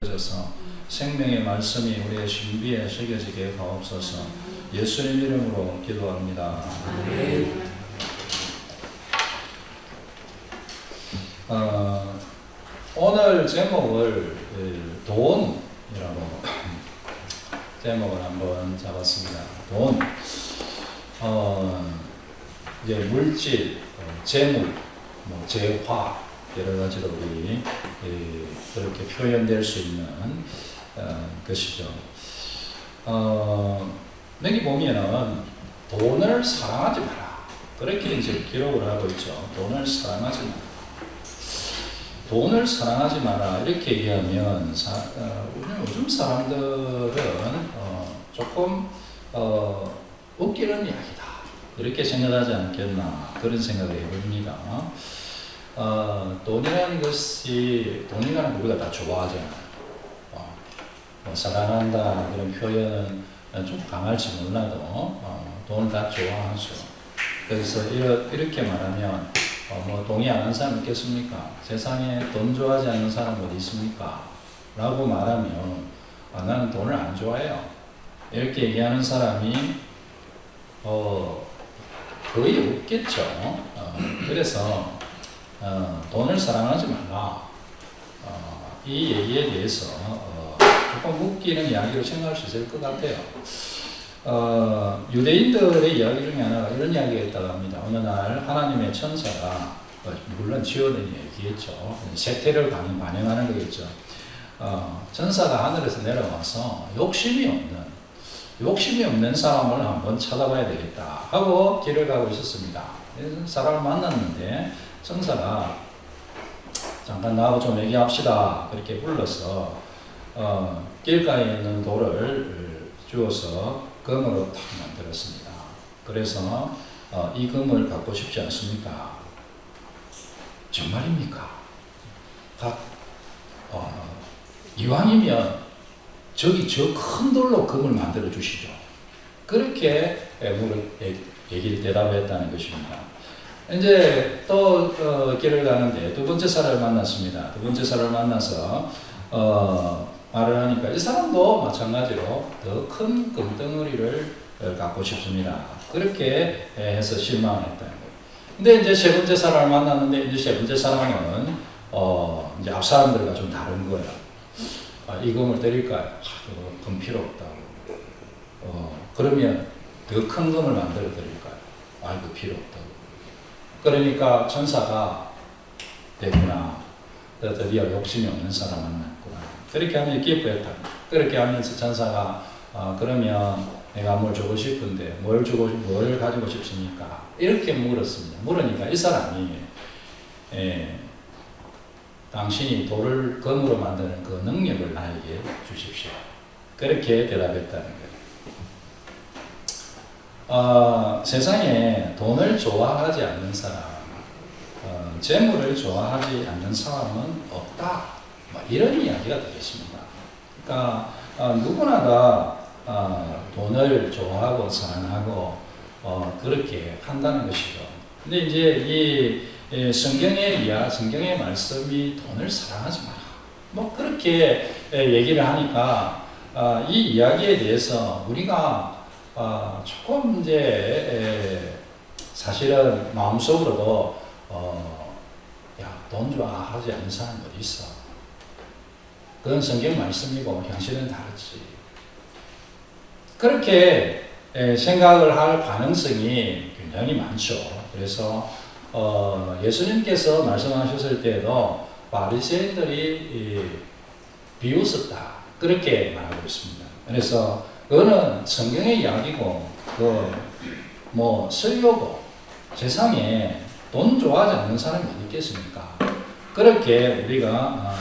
서 생명의 말씀이 우리의 신비에 새겨지게 하옵소서. 예수님 이름으로 기도합니다. 오늘 제목을 돈이라고 제목을 한번 잡았습니다. 돈. 이제 물질, 재물, 재화 여러 가지로 우리 그렇게 표현될 수 있는 것이죠. 여기 보면은 돈을 사랑하지 마라. 그렇게 이제 기록을 하고 있죠. 돈을 사랑하지 마라. 돈을 사랑하지 마라. 이렇게 얘기하면 요즘 사람들은 조금 웃기는 이야기다. 이렇게 생각하지 않겠나. 그런 생각을 해봅니다. 돈이라는 걸 우리가 다 좋아하잖아요. 사랑한다 그런 표현은 좀 강할지 몰라도 돈을 다 좋아하죠. 그래서 이렇게 말하면 동의 안 하는 사람 있겠습니까? 세상에 돈 좋아하지 않는 사람 어디 있습니까? 라고 말하면 나는 돈을 안 좋아해요. 이렇게 얘기하는 사람이 거의 없겠죠. 그래서 돈을 사랑하지 말라. 이 얘기에 대해서 조금 웃기는 이야기로 생각할 수 있을 것 같아요. 유대인들의 이야기 중에 하나가 이런 이야기가 있다고 합니다. 어느 날 하나님의 천사가, 물론 지어낸 얘기겠죠. 세태를 반영하는 거겠죠. 천사가 하늘에서 내려와서 욕심이 없는 사람을 한번 찾아봐야 되겠다 하고 길을 가고 있었습니다. 그래서 사람을 만났는데 천사가 잠깐 나하고 좀 얘기합시다 그렇게 불러서 길가에 있는 돌을 주어서 금으로 탁 만들었습니다. 그래서 이 금을 갖고 싶지 않습니까? 정말입니까? 이왕이면 저 큰 돌로 금을 만들어 주시죠. 그렇게 얘기를 대답했다는 것입니다. 이제 또 길을 가는데 두 번째 사람을 만났습니다. 두 번째 사람을 만나서 말을 하니까 이 사람도 마찬가지로 더 큰 금덩어리를 갖고 싶습니다. 그렇게 해서 실망했다는 거예요. 근데 이제 세 번째 사람을 만났는데 이제 세 번째 사람은 이제 앞 사람들과 좀 다른 거예요. 이 금을 드릴까요? 금 필요 없다고. 그러면 더 큰 금을 만들어 드릴까요? 이거 필요 없다고. 그러니까 천사가 되구나. 드디어 욕심이 없는 사람 만났구나. 그렇게 하면 기뻐했다. 그렇게 하면서 천사가 그러면 내가 뭘 주고 싶은데 뭘 가지고 싶습니까? 이렇게 물었습니다. 물으니까 이 사람이 당신이 돌을 금으로 만드는 그 능력을 나에게 주십시오. 그렇게 대답했다는 거예요. 세상에 돈을 좋아하지 않는 사람, 재물을 좋아하지 않는 사람은 없다. 이런 이야기가 되겠습니다. 그러니까 누구나 다 돈을 좋아하고 사랑하고 그렇게 한다는 것이죠. 근데 이제 이 성경의 말씀이 돈을 사랑하지 마라. 그렇게 얘기를 하니까 이 이야기에 대해서 우리가 조금 이제 사실은 마음속으로도 돈 좋아하지 않는 사람 어디 있어? 그건 성경 말씀이고 현실은 다르지. 그렇게 생각을 할 가능성이 굉장히 많죠. 그래서 예수님께서 말씀하셨을 때에도 바리새인들이 비웃었다. 그렇게 말하고 있습니다. 그래서 그거는 성경의 이야기고 설교고 세상에 돈 좋아하지 않는 사람이 어디 있겠습니까? 그렇게 우리가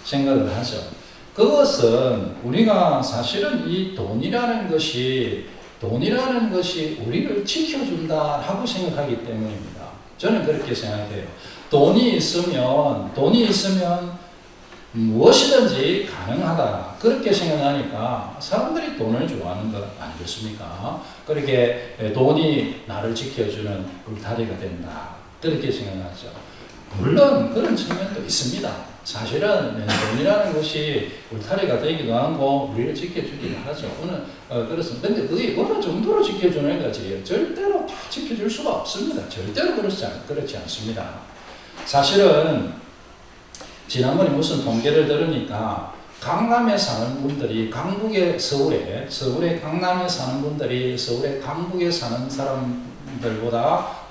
생각을 하죠. 그것은 우리가 사실은 이 돈이라는 것이 우리를 지켜준다라고 생각하기 때문입니다. 저는 그렇게 생각해요. 돈이 있으면 무엇이든지 가능하다. 그렇게 생각하니까 사람들이 돈을 좋아하는 것 아니겠습니까? 그렇게 돈이 나를 지켜주는 울타리가 된다. 그렇게 생각하죠. 물론 그런 측면도 있습니다. 사실은 돈이라는 것이 울타리가 되기도 하고 우리를 지켜주기도 하죠. 그렇습니다. 근데 그게 어느 정도로 지켜주는 거지 절대로 다 지켜줄 수가 없습니다. 절대로 그렇지 않습니다. 사실은 지난번에 무슨 통계를 들으니까 강남에 사는 분들이 서울에 강남에 사는 분들이 서울의 강북에 사는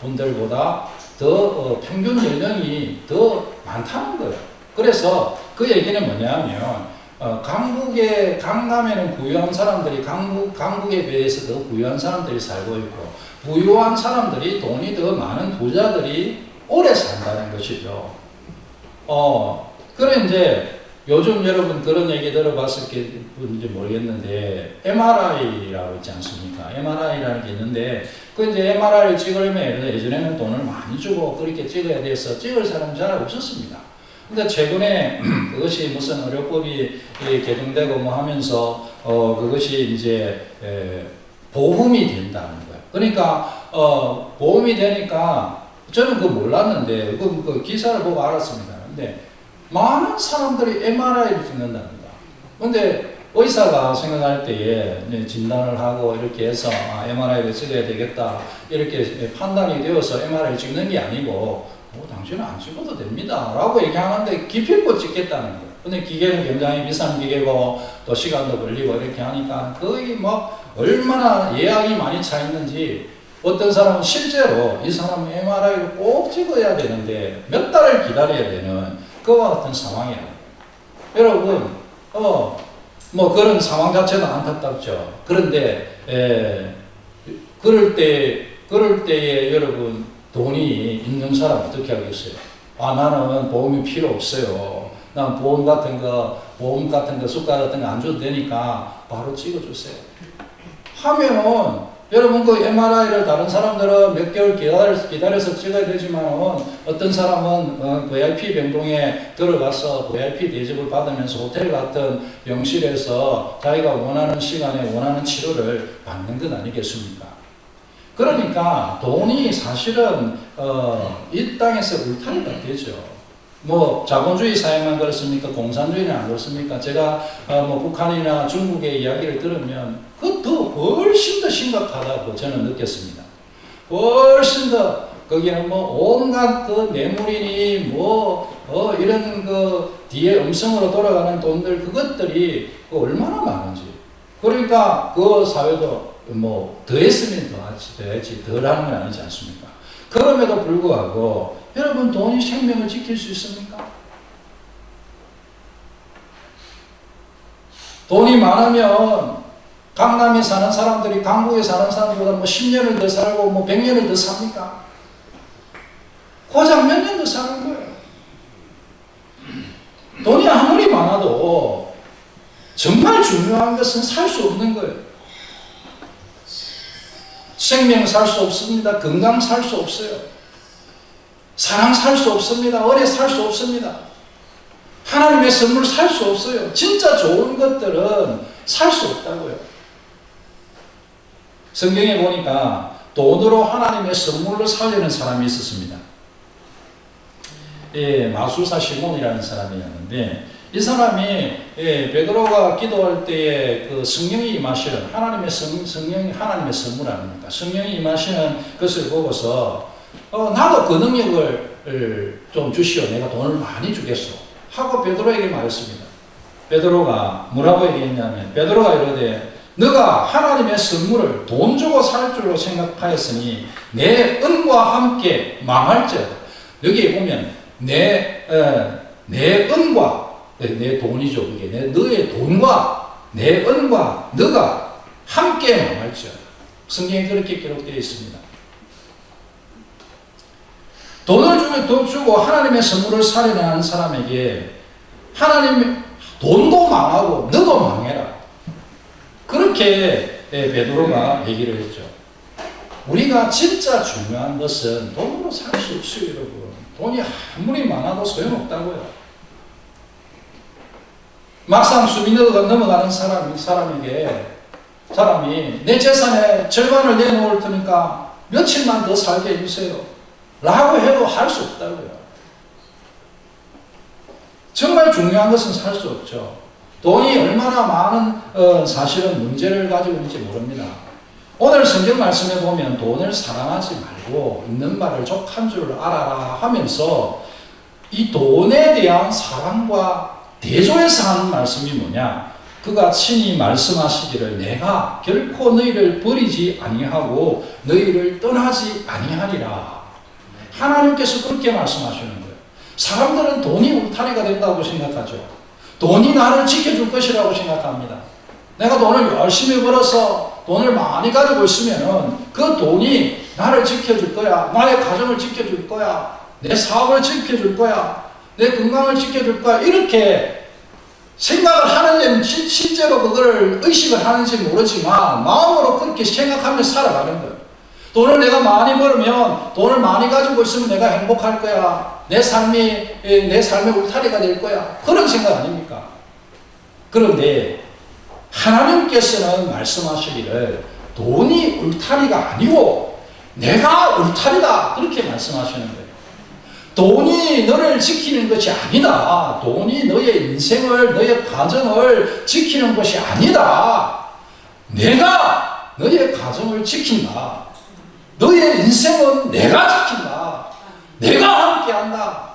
분들보다 더 평균 연령이 더 많다는 거예요. 그래서 그 얘기는 뭐냐면 강남에는 부유한 사람들이 강북에 비해서 더 부유한 사람들이 살고 있고 부유한 사람들이 돈이 더 많은 부자들이 오래 산다는 것이죠. 그래 이제 요즘 여러분 그런 얘기 들어봤을지 모르겠는데 MRI라고 있지 않습니까? MRI라는 게 있는데 그 이제 MRI를 찍으려면 예전에는 돈을 많이 주고 그렇게 찍어야 돼서 찍을 사람이 잘 없었습니다. 근데 최근에 그것이 무슨 의료법이 개정되고 뭐 하면서 그것이 이제 보험이 된다는 거예요. 그러니까 보험이 되니까 저는 그거 몰랐는데 그 기사를 보고 알았습니다. 근데 많은 사람들이 MRI를 찍는답니다. 근데 의사가 생각할 때에 진단을 하고 이렇게 해서 MRI를 찍어야 되겠다 이렇게 판단이 되어서 MRI를 찍는 게 아니고 당신은 안 찍어도 됩니다 라고 얘기하는데 기필코 찍겠다는 거예요. 근데 기계는 굉장히 비싼 기계고 또 시간도 걸리고 이렇게 하니까 거의 뭐 얼마나 예약이 많이 차 있는지 어떤 사람은 실제로 이 사람은 MRI를 꼭 찍어야 되는데 몇 달을 기다려야 되는 그와 같은 상황이에요. 여러분, 뭐 그런 상황 자체도 안타깝죠. 그런데, 그럴 때에 여러분, 돈이 있는 사람 어떻게 하겠어요? 나는 보험이 필요 없어요. 난 보험 같은 거, 숫가 같은 거 안 줘도 되니까 바로 찍어주세요. 하면은, 여러분 그 MRI를 다른 사람들은 몇 개월 기다려서 찍어야 되지만 어떤 사람은 VIP 병동에 들어가서 VIP 대접을 받으면서 호텔 같은 병실에서 자기가 원하는 시간에 원하는 치료를 받는 것 아니겠습니까? 그러니까 돈이 사실은 이 땅에서 울타리가 되죠. 뭐 자본주의 사회만 그렇습니까? 공산주의는 안 그렇습니까? 제가 뭐 북한이나 중국의 이야기를 들으면 그것도 훨씬 더 심각하다고 저는 느꼈습니다. 훨씬 더 거기는 뭐 온갖 그 뇌물이니 이런 그 뒤에 음성으로 돌아가는 돈들 그것들이 얼마나 많은지. 그러니까 그 사회도 뭐 더했으면 더하지 덜하는 건 아니지 않습니까? 그럼에도 불구하고 여러분 돈이 생명을 지킬 수 있습니까? 돈이 많으면 강남에 사는 사람들이 강북에 사는 사람보다 뭐 10년을 더 살고 뭐 100년을 더 삽니까? 고작 몇 년 더 사는 거예요. 돈이 아무리 많아도 정말 중요한 것은 살 수 없는 거예요. 생명 살 수 없습니다. 건강 살 수 없어요. 사랑 살 수 없습니다. 은혜 살 수 없습니다. 하나님의 선물 살 수 없어요. 진짜 좋은 것들은 살 수 없다고요. 성경에 보니까 돈으로 하나님의 선물을 살리는 사람이 있었습니다. 마술사 시몬이라는 사람이었는데 이 사람이 베드로가 기도할 때에 그 성령이 임하시는 성령이 하나님의 선물 아닙니까? 성령이 임하시는 것을 보고서 나도 그 능력을 좀 주시오. 내가 돈을 많이 주겠소. 하고 베드로에게 말했습니다. 베드로가 뭐라고 얘기했냐면 베드로가 이러되 너가 하나님의 선물을 돈 주고 살 줄로 생각하였으니 내 은과 함께 망할지어다. 여기에 보면 내 은과 내 돈이죠. 그게 너의 돈과 내 은과 너가 함께 망할지어다. 성경에 그렇게 기록되어 있습니다. 돈 주고 하나님의 선물을 살려내는 사람에게 하나님 돈도 망하고 너도 망해라. 그렇게 베드로가 얘기를 했죠. 우리가 진짜 중요한 것은 돈으로 살 수 없어요, 여러분. 돈이 아무리 많아도 소용없다고요. 막상 수비너가 넘어가는 사람이 내 재산의 절반을 내놓을 테니까 며칠만 더 살게 해주세요 라고 해도 할 수 없다고요. 정말 중요한 것은 살 수 없죠. 돈이 얼마나 많은 사실은 문제를 가지고 있는지 모릅니다. 오늘 성경 말씀에 보면 돈을 사랑하지 말고 있는 말을 족한 줄 알아라 하면서 이 돈에 대한 사랑과 대조해서 하는 말씀이 뭐냐? 그가 친히 말씀하시기를 내가 결코 너희를 버리지 아니하고 너희를 떠나지 아니하리라. 하나님께서 그렇게 말씀하시는 거예요. 사람들은 돈이 울타리가 된다고 생각하죠. 돈이 나를 지켜줄 것이라고 생각합니다. 내가 돈을 열심히 벌어서 돈을 많이 가지고 있으면 그 돈이 나를 지켜줄 거야. 나의 가정을 지켜줄 거야. 내 사업을 지켜줄 거야. 내 건강을 지켜줄 거야. 이렇게 생각을 하는지 실제로 그걸 의식을 하는지 모르지만 마음으로 그렇게 생각하면서 살아가는 거예요. 돈을 내가 많이 벌면 돈을 많이 가지고 있으면 내가 행복할 거야. 내 삶의 울타리가 될 거야. 그런 생각 아닙니까? 그런데 하나님께서는 말씀하시기를 돈이 울타리가 아니고 내가 울타리다. 그렇게 말씀하시는 거예요. 돈이 너를 지키는 것이 아니다. 돈이 너의 인생을, 너의 가정을 지키는 것이 아니다. 내가 너의 가정을 지킨다. 너의 인생은 내가 지킨다. 내가 함께한다.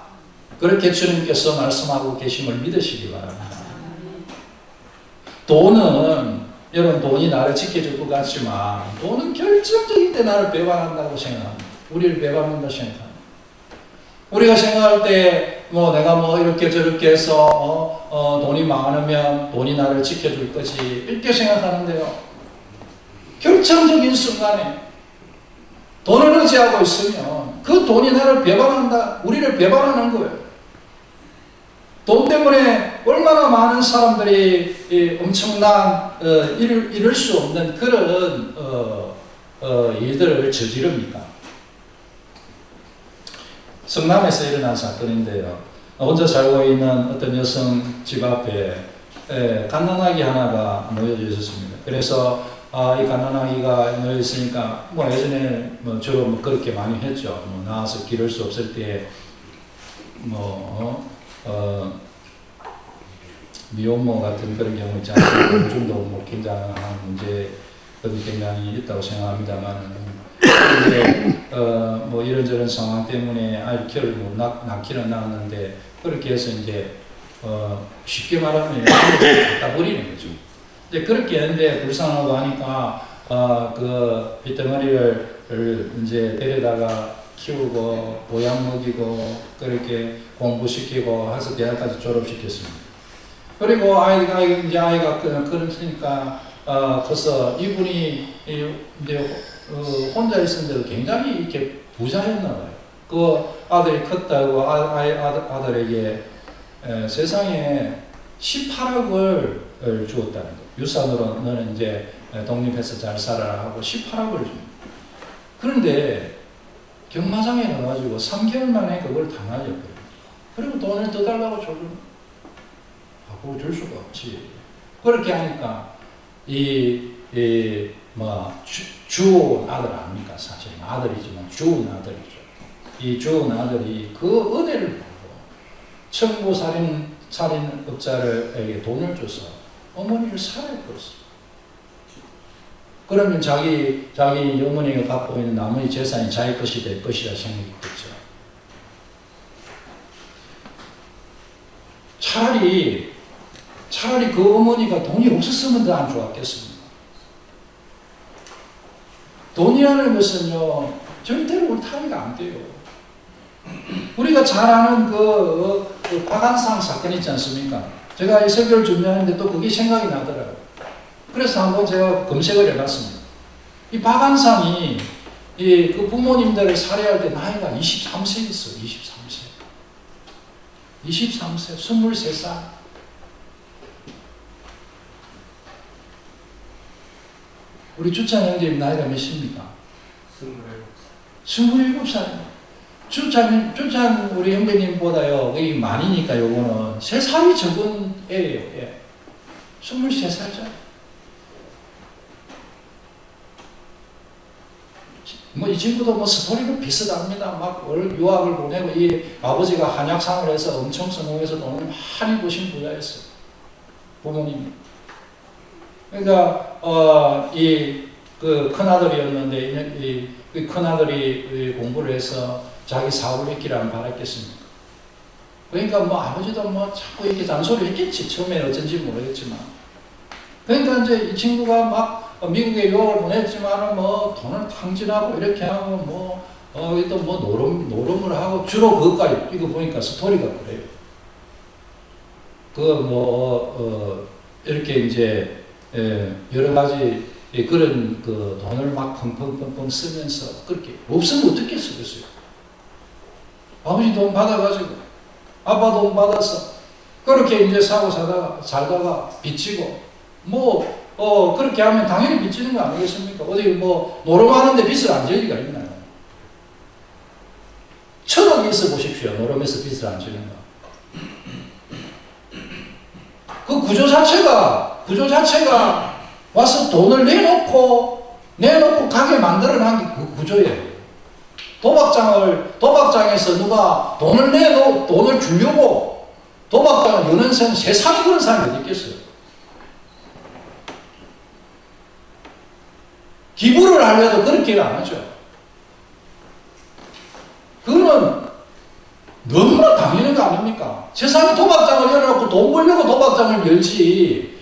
그렇게 주님께서 말씀하고 계심을 믿으시기 바랍니다. 돈은 여러분 돈이 나를 지켜줄 것 같지만 돈은 결정적인 때 나를 배반한다고 생각합니다. 우리를 배반한다 생각합니다. 우리가 생각할 때 뭐 내가 뭐 이렇게 저렇게 해서 돈이 많으면 돈이 나를 지켜줄 거지 이렇게 생각하는데요. 결정적인 순간에 돈을 의지하고 있으면 그 돈이 나를 배반한다. 우리를 배반하는 거예요. 돈 때문에 얼마나 많은 사람들이 엄청난 이룰 수 없는 그런 일들을 저지릅니까? 성남에서 일어난 사건인데요. 혼자 살고 있는 어떤 여성 집 앞에 갓난아기 하나가 놓여져 있었습니다. 그래서 이 갓난아기가 놓여 있으니까 뭐 예전에 주로 뭐 그렇게 많이 했죠. 뭐 나와서 기를 수 없을 때 미혼모 같은 그런 경우 있잖아요. 요즘도 뭐 굉장한 문제들이 굉장히 있다고 생각합니다만. 근데 뭐 이런저런 상황 때문에 아이를 키를 못 낳기는 낳았는데 그렇게 해서 이제 쉽게 말하면 갖다 버리는 거죠. 근데 그렇게 했는데 불쌍하고 하니까 그 빗덩어리를 이제 데려다가 키우고 보양 먹이고 그렇게 공부시키고 해서 대학까지 졸업시켰습니다. 그리고 아이가 그러니까 커서 이분이 이제 혼자 있었는데도 굉장히 이렇게 부자였나 봐요. 그 아들이 컸다고 아들에게 세상에 18억을 주었다는 거예요. 유산으로 너는 이제 독립해서 잘 살아라 하고 18억을 줍니다. 그런데 경마장에 가가지고 3개월 만에 그걸 다 날려버려요. 그리고 돈을 더 달라고 줘주는 하고 줄 수가 없지. 그렇게 하니까 주운 아들 아닙니까? 사실 아들이지만 주운 아들이죠. 이 주운 아들이 그 은혜를 보고 청부 살인업자에게 돈을 줘서 어머니를 살해했었어요. 그러면 자기 어머니가 갖고 있는 나머지 재산이 자기 것이 될 것이라 생각했겠죠. 차라리 그 어머니가 돈이 없었으면 더 안 좋았겠습니다. 돈이라는 것은요, 절대로 울타리가 안 돼요. 우리가 잘 아는 그 박한상 사건 있지 않습니까? 제가 이 설교를 준비하는데 또 그게 생각이 나더라고요. 그래서 한번 제가 검색을 해봤습니다. 이 박한상이 그 부모님들을 살해할 때 나이가 23세였어요. 23세, 23살. 우리 주찬 형님 나이가 몇입니까? 27살입니다. 주찬 우리 형제님보다요, 거의 많이니까 요거는 3살이 적은 애예요. 예. 23살짜리. 뭐 이 친구도 뭐 스토리는 비슷합니다. 막 유학을 보내고 이 아버지가 한약상을 해서 엄청 성공해서 돈을 많이 버신 부자였어요. 부모님. 그러니까 그 큰아들이었는데 이 큰아들이 공부를 해서 자기 사업을 했기를 바랐겠습니까? 그러니까 뭐 아버지도 뭐 자꾸 이렇게 잔소리 했겠지. 처음에는 어쩐지 모르겠지만. 그러니까 이제 이 친구가 막 미국에 유학을 보냈지만 뭐 돈을 탕진하고 이렇게 하고 또 뭐 노름을 하고 주로 그것까지 이거 보니까 스토리가 그래요. 이렇게 이제 여러 가지 그런 그 돈을 막 펑펑펑펑 쓰면서 그렇게 없으면 어떻게 쓰겠어요? 아버지 돈 받아가지고 아빠 돈 받았어. 그렇게 이제 사고 살다가 빚지고 그렇게 하면 당연히 빚지는 거 아니겠습니까? 어디 노름하는데 빚을 안 질 리가 있나요? 1,000억이 있어 보십시오. 노름에서 빚을 안 지는 거. 그 구조 자체가 와서 돈을 내놓고 가게 만들어 놓은 게 그 구조예요. 도박장에서 누가 돈을 주려고 도박장을 여는 세상에 그런 사람이 어디 있겠어요? 기부를 하려도 그렇게 안 하죠. 그거는 너무나 당연한 거 아닙니까? 세상에 도박장을 열어놓고 돈 벌려고 도박장을 열지,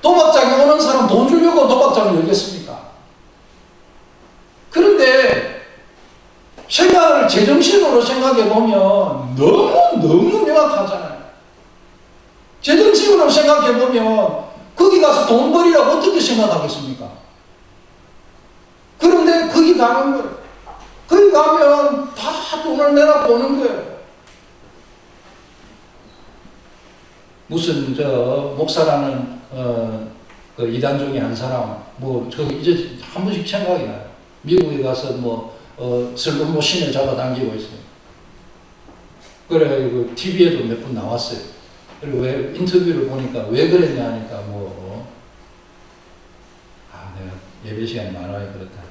도박장에 오는 사람 돈 주려고 도박장을 열겠습니까? 그런데 제정신으로 생각해보면 너무 명확하잖아요. 제정신으로 생각해보면 거기 가서 돈 벌이라고 어떻게 생각하겠습니까? 그런데 거기 가는 거예요. 거기 가면 다 돈을 내놓고 오는 거예요. 무슨 목사라는 그 이단 중에 한 사람 이제 한 번씩 생각이 나요. 미국에 가서 슬로모 신을 잡아당기고 있어요. 그래 TV에도 몇 번 나왔어요. 그리고 왜 인터뷰를 보니까 왜 그랬냐 하니까 내가 예배 시간이 많아요 그렇다.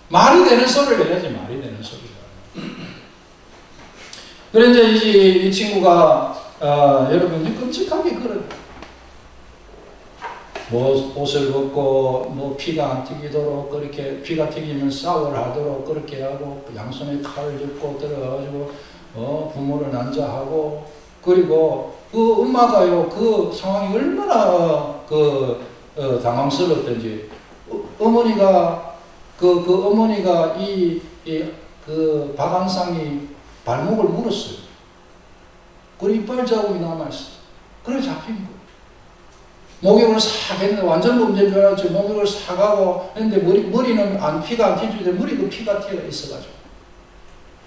말이 되는 소리를 해야지. 말이 되는 소리가. 그래 이제 이 친구가 여러분 끔찍하게 그런 옷을 벗고 피가 안 튀기도록 그렇게 피가 튀기면 싸움을 하도록 그렇게 하고 양손에 칼을 짚고 들어가지고 부모를 난자하고 그리고 그 엄마가요 그 상황이 얼마나 당황스럽던지 어머니가 어머니가 그 박한상이 발목을 물었어요. 그리고 이빨 자국이 남아있어. 그래 잡힌 거예요. 목욕을 싹 했는데 완전 범죄인 줄 알았죠. 목욕을 싹 하고 했는데 머리는 피가 안 튀주는데 머리도 피가 튀어 있어가지고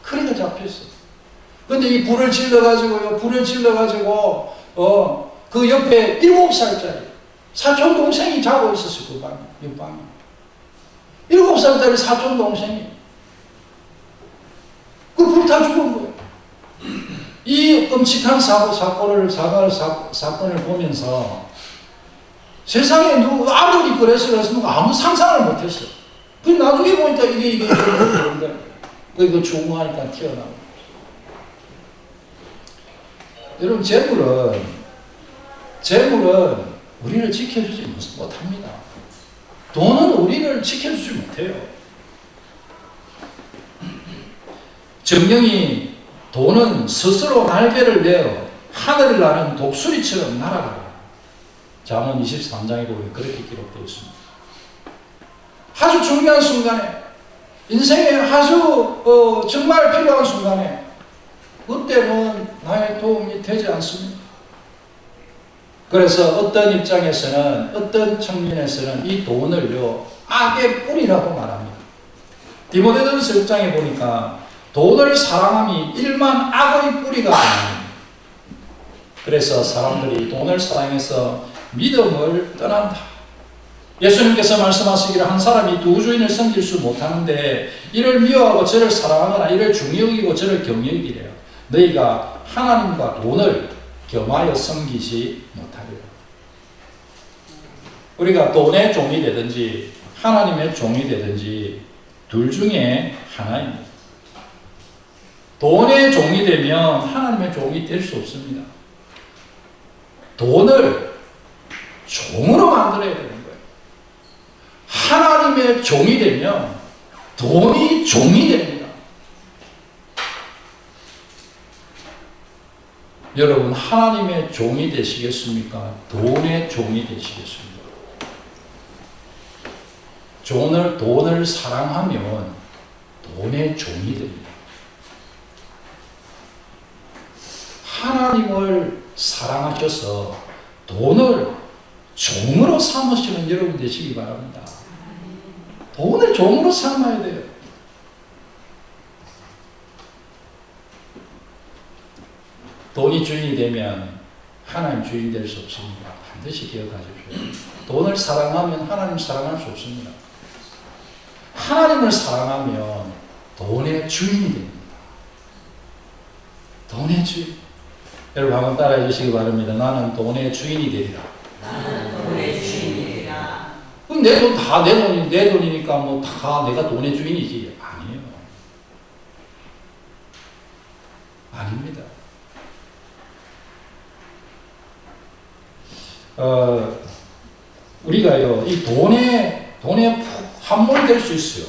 그러니까 잡혔어. 근데 이 불을 질러가지고 그 옆에 7살짜리 사촌 동생이 자고 있었어요. 그 방에, 옆방에. 7살짜리 사촌 동생이 그 불타 죽은 거예요. 이 끔찍한 사건을 보면서 세상에 아무리 그랬으면 아무 상상을 못했어요. 그 나중에 보니까 이게 그런데 그 중후하니까 튀어나오고. 여러분 재물은 우리를 지켜주지 못합니다. 돈은 우리를 지켜주지 못해요. 정령이 돈은 스스로 날개를 내어 하늘을 나는 독수리처럼 날아가라. 잠언 23장에 보면 그렇게 기록되어 있습니다. 아주 중요한 순간에 인생에 아주 정말 필요한 순간에 그때는 나의 도움이 되지 않습니다. 그래서 어떤 입장에서는 어떤 측면에서는 이 돈을요 악의 뿌리라고 말합니다. 디모데전서 6장에 보니까 돈을 사랑함이 일만 악의 뿌리가 됩니다. 그래서 사람들이 돈을 사랑해서 믿음을 떠난다. 예수님께서 말씀하시기를 한 사람이 두 주인을 섬길 수 못하는데 이를 미워하고 저를 사랑하거나 이를 중히 여기고 저를 경히 여기래요. 너희가 하나님과 돈을 겸하여 섬기지 못하리라. 우리가 돈의 종이 되든지 하나님의 종이 되든지 둘 중에 하나입니다. 돈의 종이 되면 하나님의 종이 될 수 없습니다. 돈을 종으로 만들어야 되는 거예요. 하나님의 종이 되면 돈이 종이 됩니다. 여러분, 하나님의 종이 되시겠습니까? 돈의 종이 되시겠습니까? 돈을 사랑하면 돈의 종이 됩니다. 하나님을 사랑하셔서 돈을 종으로 삼으시는 여러분 되시기 바랍니다. 돈을 종으로 삼아야 돼요. 돈이 주인이 되면 하나님 주인 될 수 없습니다. 반드시 기억하십시오. 돈을 사랑하면 하나님 사랑할 수 없습니다. 하나님을 사랑하면 돈의 주인이 됩니다. 돈의 주인. 여러분 한번 따라해 주시기 바랍니다. 나는 돈의 주인이 되리라. 나는 돈의 주인이라. 그럼 내 돈 다 내 돈이니까 뭐 다 내가 돈의 주인이지. 아니에요. 아닙니다. 우리가요, 이 돈에 함몰될 수 있어요.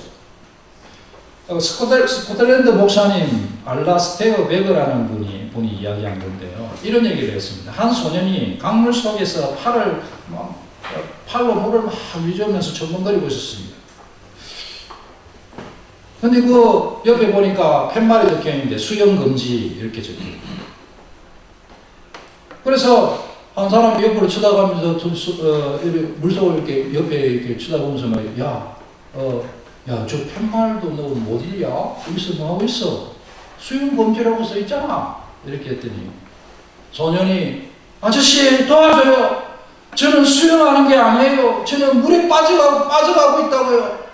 스코틀랜드 목사님 알라스테어 베거라는 분이 이야기한 건데요. 이런 얘기를 했습니다. 한 소년이 강물 속에서 팔로 물을 막 위저으면서 천문거리고 있었습니다. 근데 그 옆에 보니까 팻말이 적혀 있는데 수영 금지 이렇게 적혀 있어요. 그래서 한 사람이 옆으로 쳐다가면서 물속을 이렇게 옆에 이렇게 쳐다보면서 말이야, 저 팻말도 너 못 읽냐? 여기서 뭐 하고 있어? 수영 금지라고 써 있잖아. 이렇게 했더니 소년이 아저씨 도와줘요. 저는 수영하는 게 아니에요. 저는 물에 빠져가고 있다고요.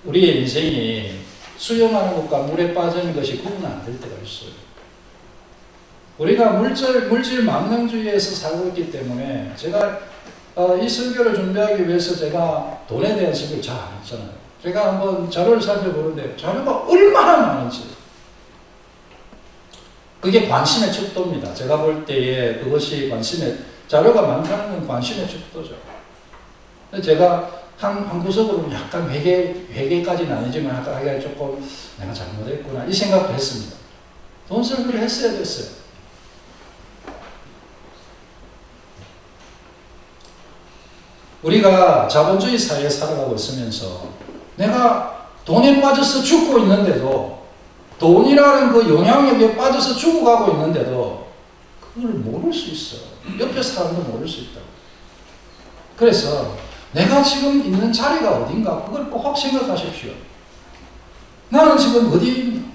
우리의 인생이 수영하는 것과 물에 빠지는 것이 구분 안 될 때가 있어요. 우리가 물질 망명주의에서 살고 있기 때문에 제가 이 설교를 준비하기 위해서 제가 돈에 대한 설교를 잘 안 했잖아요. 제가 한번 자료를 살펴보는데 자료가 얼마나 많은지. 그게 관심의 척도입니다. 제가 볼 때에 그것이 자료가 많다는 건 관심의 척도죠. 제가 한 구석으로 약간 회개까지는 아니지만 하기가 조금 내가 잘못했구나 이 생각도 했습니다. 돈 설교를 했어야 됐어요. 우리가 자본주의 사회에 살아가고 있으면서 내가 돈에 빠져서 죽고 있는데도 돈이라는 그 영향력에 빠져서 죽어가고 있는데도 그걸 모를 수 있어. 옆에 사람도 모를 수 있다고. 그래서 내가 지금 있는 자리가 어딘가 그걸 꼭 생각하십시오. 나는 지금 어디에 있나?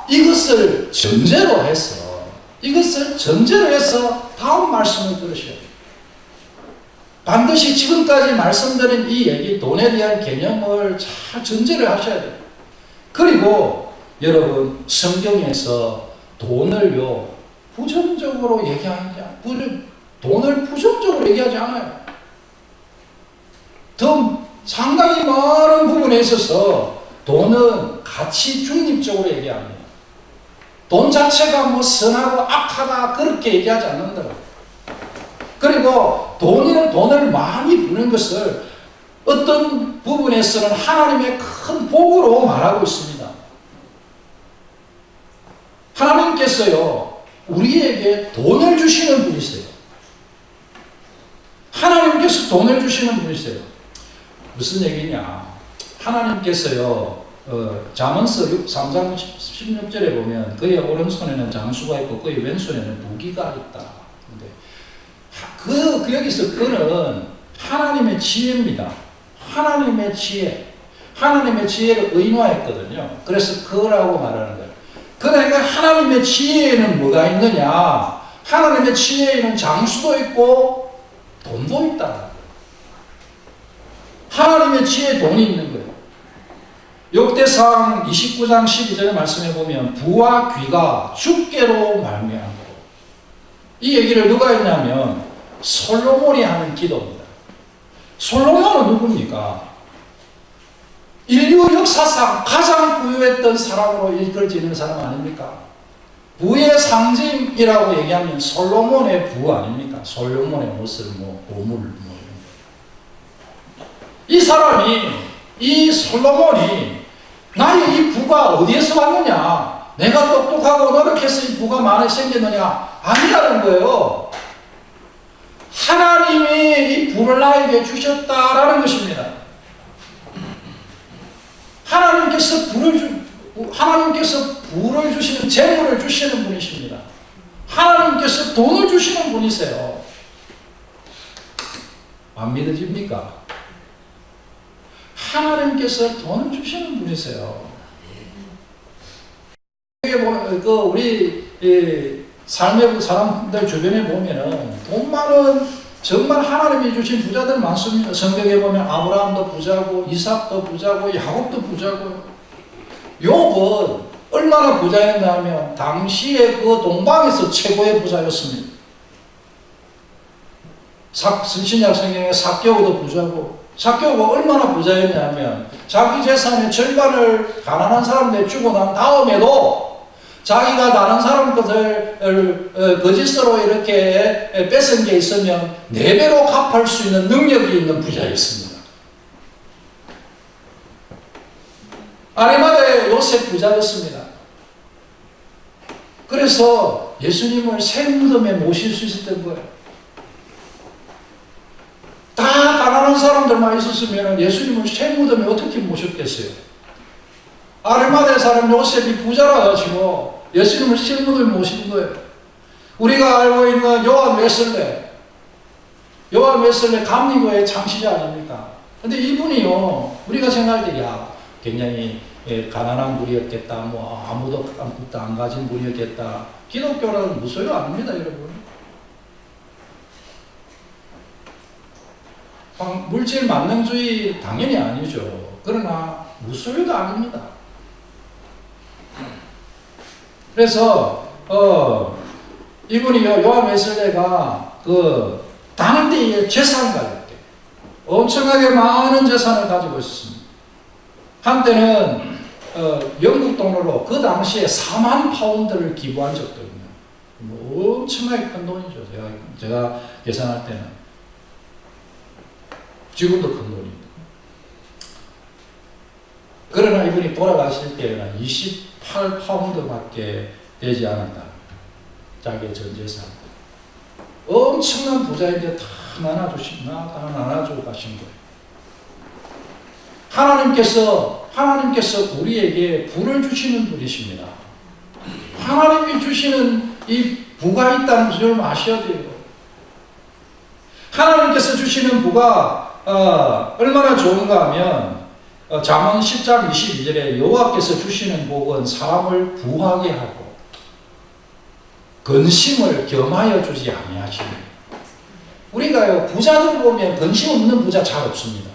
이것을 전제로 해서 다음 말씀을 들으셔야 돼요. 반드시 지금까지 말씀드린 이 얘기, 돈에 대한 개념을 잘 전제를 하셔야 돼요. 그리고 여러분, 성경에서 돈을요, 부정적으로 얘기하지 않아요. 돈을 부정적으로 얘기하지 않아요. 상당히 많은 부분에 있어서 돈은 가치 중립적으로 얘기합니다. 돈 자체가 뭐 선하고 악하다 그렇게 얘기하지 않는다고. 그리고 돈을 많이 버는 것을 어떤 부분에서는 하나님의 큰 복으로 말하고 있습니다. 하나님께서요, 우리에게 돈을 주시는 분이세요. 하나님께서 돈을 주시는 분이세요. 무슨 얘기냐? 하나님께서요, 잠언서 3장 16절에 보면 그의 오른손에는 장수가 있고 그의 왼손에는 무기가 있다. 여기서 그는 하나님의 지혜입니다. 하나님의 지혜를 의노했거든요. 그래서 그라고 말하는 거예요. 그러니까 하나님의 지혜에는 뭐가 있느냐? 하나님의 지혜에는 장수도 있고 돈도 있다. 하나님의 지혜에 돈이 있는 거예요. 욥기상 29장 12절의 말씀에 보면 부와 귀가 주께로 말미암고 이 얘기를 누가 했냐면 솔로몬이 하는 기도입니다. 솔로몬은 누굽니까? 인류 역사상 가장 부유했던 사람으로 일컬어지는 사람 아닙니까? 부의 상징이라고 얘기하면 솔로몬의 부 아닙니까? 솔로몬의 옷을 보물 이 사람이, 이 솔로몬이 나의 이 부가 어디에서 왔느냐? 내가 똑똑하고 노력해서 이 부가 많이 생겼느냐? 아니라는 거예요. 하나님이 이 부를 나에게 주셨다라는 것입니다. 하나님께서 부를 주시는, 재물을 주시는 분이십니다. 하나님께서 돈을 주시는 분이세요. 안 믿어집니까? 하나님께서 돈을 주시는 분이세요. 우리 삶의 사람들 주변에 보면은 돈 많은 정말 하나님이 주신 부자들 많습니다. 성경에 보면 아브라함도 부자고 이삭도 부자고 야곱도 부자고 욥은 얼마나 부자였냐면 당시에 그 동방에서 최고의 부자였습니다. 신약 성경에 삭개오도 부자고 삭개오가 얼마나 부자였냐면 자기 재산의 절반을 가난한 사람들에 주고 난 다음에도 자기가 다른 사람 것을 거짓으로 이렇게 뺏은 게 있으면 4배로 갚을 수 있는 능력이 있는 부자였습니다. 아리마다의 요셉 부자였습니다. 그래서 예수님을 새 무덤에 모실 수 있었던 거예요. 다 가난한 사람들만 있었으면 예수님을 새 무덤에 어떻게 모셨겠어요? 아리마다의 사람 요셉이 부자라 가지고 예수님을 새 무덤에 모신 거예요. 우리가 알고 있는 요한 웨슬레 감리교의 창시자 아닙니까? 근데 이분이요, 우리가 생각할 때, 굉장히 가난한 분이었겠다, 아무것도 안 가진 분이었겠다. 기독교는 무소유 아닙니다, 여러분. 물질 만능주의 당연히 아니죠. 그러나 무소유도 아닙니다. 그래서 이분이요, 요한 웨슬레가 당대의 재산가였대. 엄청나게 많은 재산을 가지고 있었습니다. 한때는 영국 돈으로 그 당시에 4만 파운드를 기부한 적도 있네요. 엄청나게 큰 돈이죠. 제가 계산할 때는. 지금도 큰 돈입니다. 그러나 이분이 돌아가실 때는 28파운드밖에 되지 않았다. 자기의 전 재산. 엄청난 부자인데 다 나눠주고 가신 거예요. 하나님께서 우리에게 부를 주시는 분이십니다. 하나님이 주시는 이 부가 있다는 것을 여러분 아셔야 돼요. 하나님께서 주시는 부가 얼마나 좋은가 하면 잠언 10장 22절에 여호와께서 주시는 복은 사람을 부하게 하고 근심을 겸하여 주지 아니하시니. 우리가요, 부자들 보면 근심 없는 부자 잘 없습니다.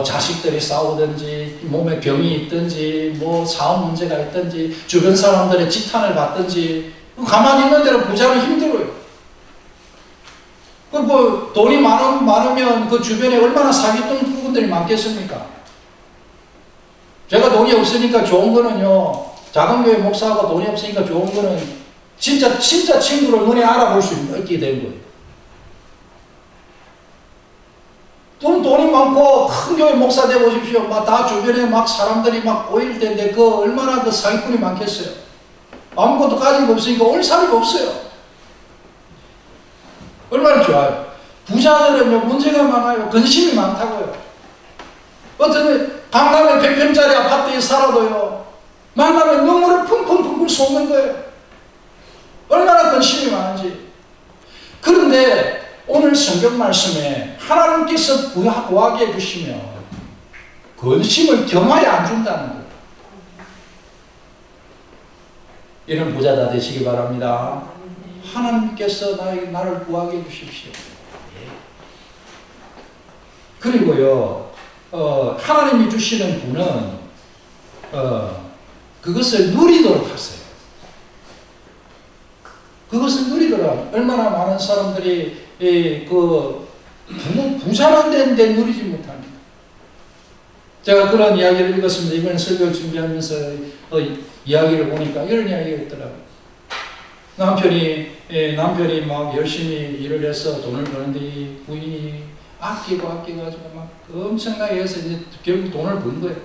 자식들이 싸우든지 몸에 병이 있든지 사업 문제가 있든지 주변 사람들의 지탄을 받든지 가만히 있는 대로 부자는 힘들어요. 돈이 많으면 그 주변에 얼마나 사기꾼 부분들이 많겠습니까? 제가 돈이 없으니까 좋은 거는요, 작은 교회 목사가 돈이 없으니까 좋은 거는 진짜 친구를 눈에 알아볼 수 있게 된 거예요. 돈이 많고 큰 교회 목사 되보십시오. 다 주변에 사람들이 꼬일 텐데 얼마나 사기꾼이 많겠어요. 아무것도 가진 거 없으니까 올 사람이 없어요. 얼마나 좋아요. 부자들은 문제가 많아요. 근심이 많다고요. 어떤 강남에 100평짜리 아파트에 살아도요, 만나면 눈물을 펑펑펑 쏟는 거예요. 얼마나 근심이 많은지. 그런데 오늘 성경 말씀에 하나님께서 부하게 해주시면 근심을 겸하여 안 준다는 거예요. 이런 부자 다 되시기 바랍니다. 하나님께서 나를 구하게 해주십시오. 그리고요, 하나님이 주시는 분은 그것을 누리도록 하세요. 그것을 누리더라. 얼마나 많은 사람들이 부자만 되는데 누리지 못합니다. 제가 그런 이야기를 읽었습니다. 이번에 설교를 준비하면서 이야기를 보니까 이런 이야기가 있더라고요. 남편이 막 열심히 일을 해서 돈을 버는데 이 부인이 아끼고 가지고 막 엄청나게 해서 이제 결국 돈을 번 거예요.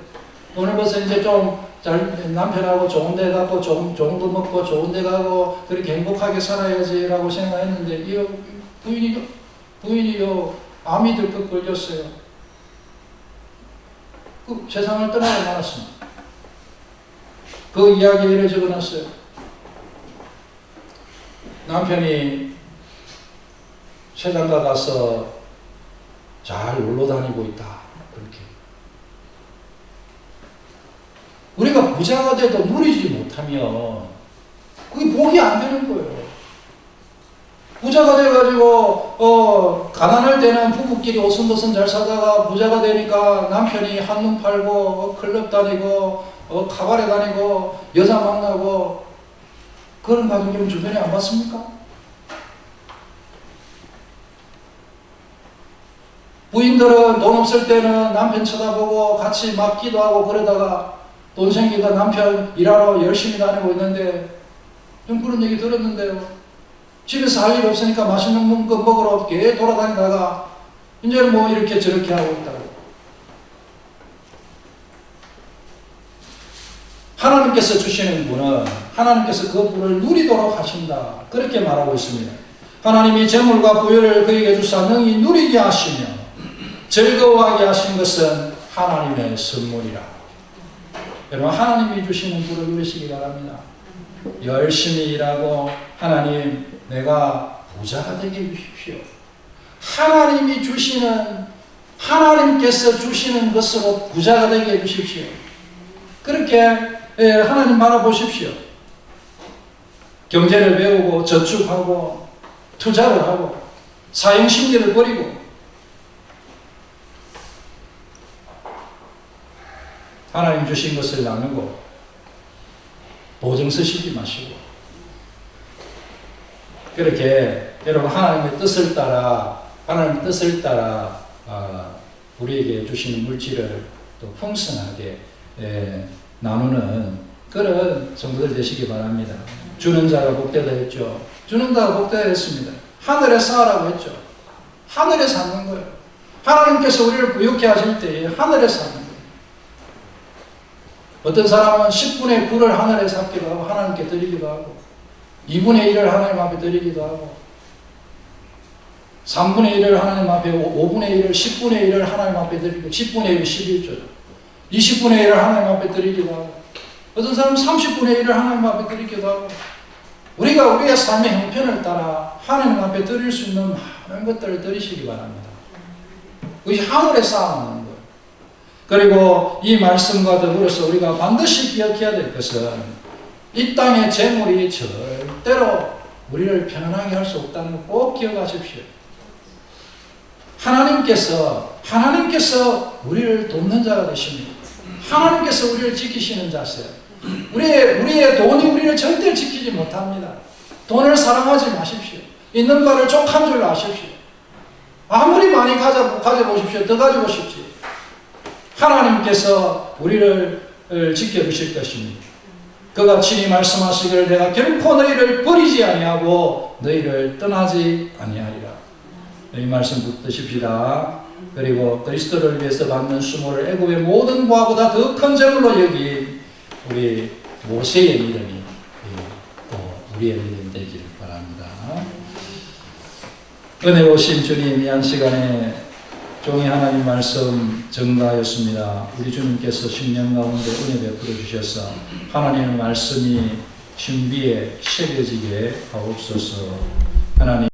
돈을 벌서 이제 좀 남편하고 좋은 데 가고 좋은 거 먹고 좋은 데 가고 그렇게 행복하게 살아야지라고 생각했는데 이 부인이요 암이 들컥 걸렸어요. 그 세상을 떠나고 말았습니다. 그 이야기를 적어놨어요. 남편이 세상가 가서 잘 놀러 다니고 있다. 그렇게. 우리가 부자가 돼도 누리지 못하면 그게 복이 안 되는 거예요. 부자가 돼가지고 가난할 때는 부부끼리 오순도순 잘 살다가 부자가 되니까 남편이 한눈 팔고 클럽 다니고 카바레 다니고 여자 만나고 그런 가족들은 주변에 안 봤습니까? 부인들은 돈 없을 때는 남편 쳐다보고 같이 막 기도하고 그러다가 돈 생기가 남편 일하러 열심히 다니고 있는데 좀 그런 얘기 들었는데요. 집에서 할 일 없으니까 맛있는 거 먹으러 개 돌아다니다가 이제는 뭐 이렇게 저렇게 하고 있다고. 하나님께서 주시는 분은 하나님께서 그 분을 누리도록 하신다. 그렇게 말하고 있습니다. 하나님이 재물과 부유를 그에게 주사 능히 누리게 하시며 즐거워하게 하신 것은 하나님의 선물이라. 여러분 하나님이 주시는 분을 누리시기 바랍니다. 열심히 일하고 하나님 내가 부자가 되게 해주십시오. 하나님이 주시는 하나님께서 주시는 것으로 부자가 되게 해주십시오. 그렇게 하나님 바라보십시오. 경제를 배우고 저축하고 투자를 하고 사형심리를 버리고 하나님 주신 것을 나누고 보증 쓰시지 마시고 그렇게 여러분 하나님의 뜻을 따라 우리에게 주시는 물질을 또 풍성하게 나누는 그런 성도들 되시기 바랍니다. 주는 자가 복되다 했죠. 주는 자가 복되다 했습니다. 하늘에 쌓으라고 했죠. 하늘에 쌓는 거예요. 하나님께서 우리를 부유케 하실 때 하늘에 쌓는 거예요. 어떤 사람은 10분의 9를 하늘에 쌓기도 하고 하나님께 드리기도 하고 2분의 1을 하나님 앞에 드리기도 하고 3분의 1을 하나님 앞에 5분의 1을 10분의 1을 하나님 앞에 드리고 10분의 1은 11조죠. 20분의 1을 하나님 앞에 드리기도 하고 어떤 사람은 30분의 1을 하나님 앞에 드리기도 하고 우리가 우리의 삶의 형편을 따라 하나님 앞에 드릴 수 있는 많은 것들을 드리시기 바랍니다. 그것이 하늘에 쌓아놓는 거예요. 그리고 이 말씀과 더불어서 우리가 반드시 기억해야 될 것은 이 땅의 재물이 절대로 우리를 편안하게 할 수 없다는 걸 꼭 기억하십시오. 하나님께서 우리를 돕는 자가 되십니다. 하나님께서 우리를 지키시는 자세요. 우리의 돈이 우리를 절대 지키지 못합니다. 돈을 사랑하지 마십시오. 있는 바를 족한 줄 아십시오. 아무리 많이 가져보십시오. 더 가져보십시오. 하나님께서 우리를 지켜주실 것입니다. 그가 친히 말씀하시기를 내가 결코 너희를 버리지 아니하고 너희를 떠나지 아니하리라. 이 말씀 붙드십시다. 그리고 그리스도를 위해서 받는 수모를 애굽의 모든 부하보다 더 큰 재물로 여긴 우리 모세의 믿음이 또 우리의 믿음이 되기를 바랍니다. 은혜로우신 주님, 이 한 시간에 종이 하나님 말씀 전가하였습니다. 우리 주님께서 신령 가운데 은혜 베풀어 주셔서 하나님의 말씀이 신비에 새겨지게 하옵소서. 하나님